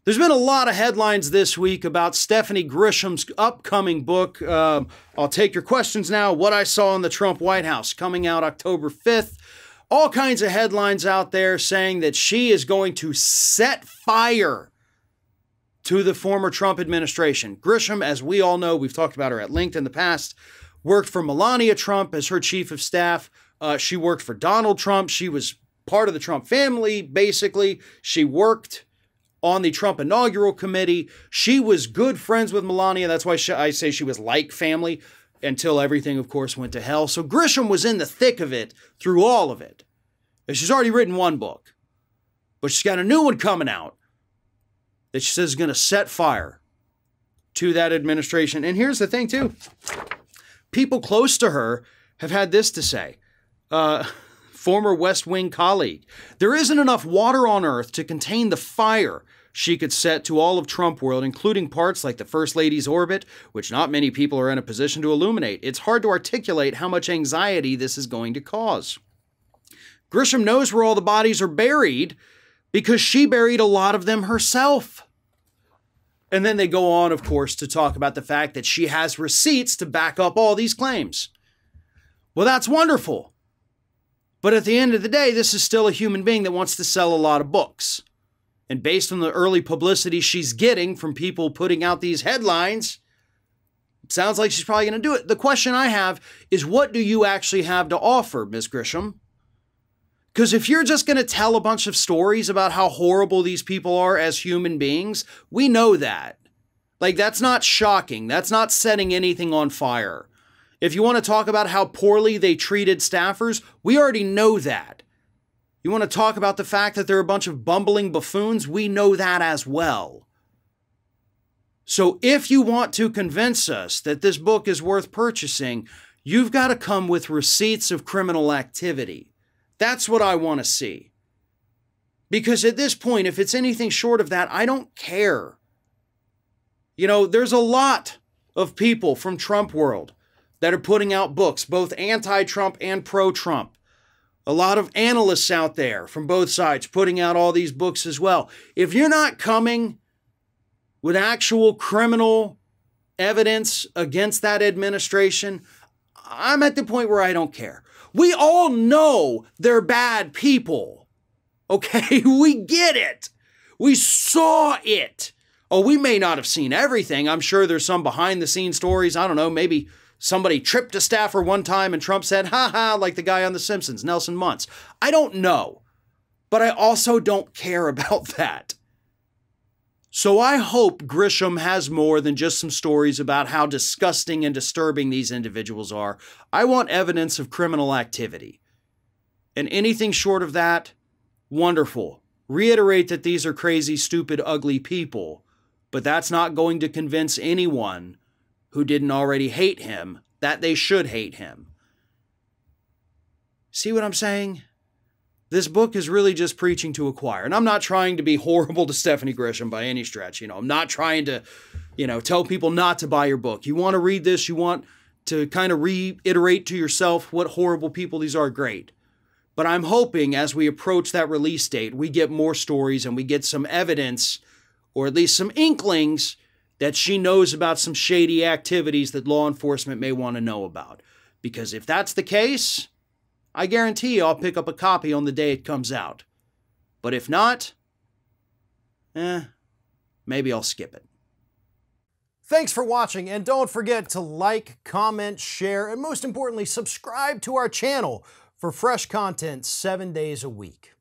There's been a lot of headlines this week about Stephanie Grisham's upcoming book. I'll take your questions now. What I Saw in the Trump White House, coming out October 5th. All kinds of headlines out there saying that she is going to set fire to the former Trump administration. Grisham, as we all know, we've talked about her at length in the past, worked for Melania Trump as her chief of staff. She worked for Donald Trump. She was part of the Trump family, basically. She worked on the Trump inaugural committee. She was good friends with Melania. That's why I say she was like family until everything, of course, went to hell. So Grisham was in the thick of it through all of it. And she's already written one book, but she's got a new one coming out that she says is going to set fire to that administration. And here's the thing, too. People close to her have had this to say. Former West Wing colleague. There isn't enough water on Earth to contain the fire she could set to all of Trump world, including parts like the First Lady's orbit, which not many people are in a position to illuminate. It's hard to articulate how much anxiety this is going to cause. Grisham knows where all the bodies are buried because she buried a lot of them herself. And then they go on, of course, to talk about the fact that she has receipts to back up all these claims. Well, that's wonderful. But at the end of the day, this is still a human being that wants to sell a lot of books. And based on the early publicity she's getting from people putting out these headlines, it sounds like she's probably going to do it. The question I have is, what do you actually have to offer, Ms. Grisham? Because if you're just going to tell a bunch of stories about how horrible these people are as human beings, we know that. Like, that's not shocking. That's not setting anything on fire. If you want to talk about how poorly they treated staffers, we already know that. You want to talk about the fact that they're a bunch of bumbling buffoons? We know that as well. So if you want to convince us that this book is worth purchasing, you've got to come with receipts of criminal activity. That's what I want to see. Because at this point, if it's anything short of that, I don't care. You know, there's a lot of people from Trump world that are putting out books, both anti-Trump and pro-Trump. A lot of analysts out there from both sides putting out all these books as well. If you're not coming with actual criminal evidence against that administration, I'm at the point where I don't care. We all know they're bad people. Okay, we get it. We saw it. Oh, we may not have seen everything. I'm sure there's some behind the scenes stories. I don't know, maybe somebody tripped a staffer one time and Trump said, ha ha, like the guy on The Simpsons, Nelson Muntz. I don't know, but I also don't care about that. So I hope Grisham has more than just some stories about how disgusting and disturbing these individuals are. I want evidence of criminal activity. And anything short of that, wonderful. Reiterate that these are crazy, stupid, ugly people, but that's not going to convince anyone who didn't already hate him that they should hate him. See what I'm saying? This book is really just preaching to a choir. And I'm not trying to be horrible to Stephanie Grisham by any stretch. I'm not trying to, tell people not to buy your book. You want to read this, you want to kind of reiterate to yourself what horrible people these are, great. But I'm hoping as we approach that release date, we get more stories and we get some evidence, or at least some inklings, that she knows about some shady activities that law enforcement may want to know about. Because if that's the case, I guarantee you I'll pick up a copy on the day it comes out. But if not, maybe I'll skip it. Thanks for watching, and don't forget to like, comment, share, and most importantly, subscribe to our channel for fresh content 7 days a week.